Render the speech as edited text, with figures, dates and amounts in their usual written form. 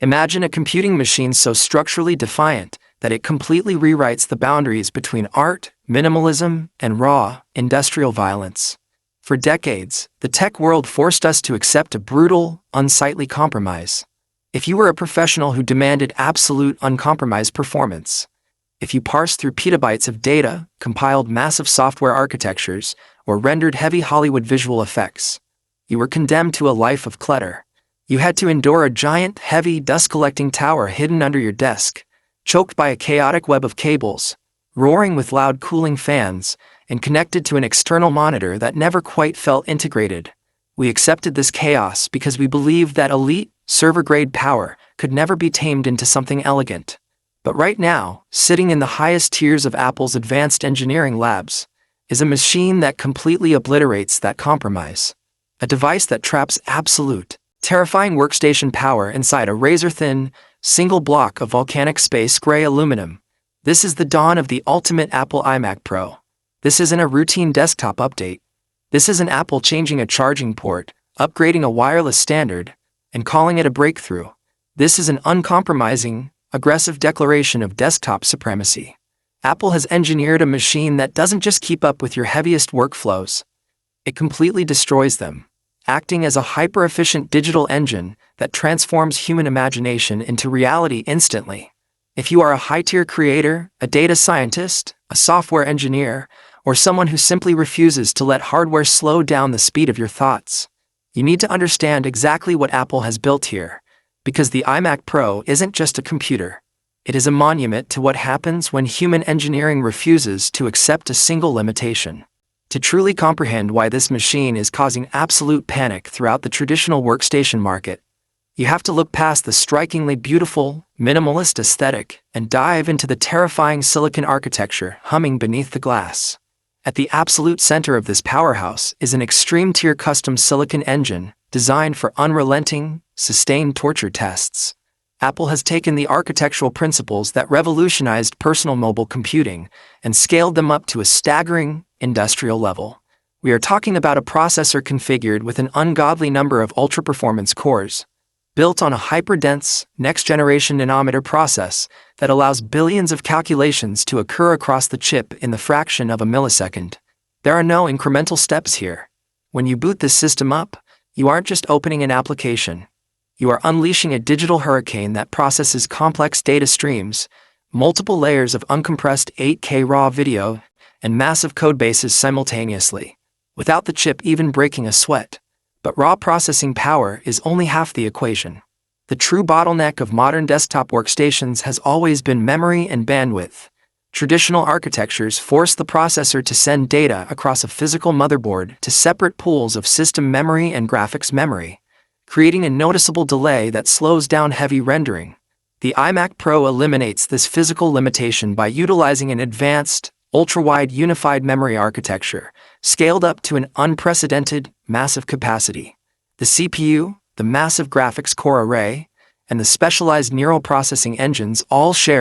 Imagine a computing machine so structurally defiant that it completely rewrites the boundaries between art, minimalism, and raw, industrial violence. For decades, the tech world forced us to accept a brutal, unsightly compromise. If you were a professional who demanded absolute, uncompromised performance, if you parsed through petabytes of data, compiled massive software architectures, or rendered heavy Hollywood visual effects, you were condemned to a life of clutter. You had to endure a giant, heavy, dust-collecting tower hidden under your desk, choked by a chaotic web of cables, roaring with loud cooling fans, and connected to an external monitor that never quite felt integrated. We accepted this chaos because we believed that elite, server-grade power could never be tamed into something elegant. But right now, sitting in the highest tiers of Apple's advanced engineering labs, is a machine that completely obliterates that compromise. A device that traps absolute, terrifying workstation power inside a razor-thin, single block of volcanic space gray aluminum. This is the dawn of the ultimate Apple iMac Pro. This isn't a routine desktop update. This isn't Apple changing a charging port, upgrading a wireless standard, and calling it a breakthrough. This is an uncompromising, aggressive declaration of desktop supremacy. Apple has engineered a machine that doesn't just keep up with your heaviest workflows. It completely destroys them, acting as a hyper-efficient digital engine that transforms human imagination into reality instantly. If you are a high-tier creator, a data scientist, a software engineer, or someone who simply refuses to let hardware slow down the speed of your thoughts, you need to understand exactly what Apple has built here, because the iMac Pro isn't just a computer. It is a monument to what happens when human engineering refuses to accept a single limitation. To truly comprehend why this machine is causing absolute panic throughout the traditional workstation market, you have to look past the strikingly beautiful, minimalist aesthetic and dive into the terrifying silicon architecture humming beneath the glass. At the absolute center of this powerhouse is an extreme-tier custom silicon engine designed for unrelenting, sustained torture tests. Apple has taken the architectural principles that revolutionized personal mobile computing and scaled them up to a staggering, industrial level. We are talking about a processor configured with an ungodly number of ultra-performance cores, built on a hyper-dense, next-generation nanometer process that allows billions of calculations to occur across the chip in the fraction of a millisecond. There are no incremental steps here. When you boot this system up, you aren't just opening an application. You are unleashing a digital hurricane that processes complex data streams, multiple layers of uncompressed 8K raw video, and massive codebases simultaneously, without the chip even breaking a sweat. But raw processing power is only half the equation. The true bottleneck of modern desktop workstations has always been memory and bandwidth. Traditional architectures force the processor to send data across a physical motherboard to separate pools of system memory and graphics memory, creating a noticeable delay that slows down heavy rendering. The iMac Pro eliminates this physical limitation by utilizing an advanced, ultra-wide unified memory architecture, scaled up to an unprecedented, massive capacity. The CPU, the massive graphics core array, and the specialized neural processing engines all share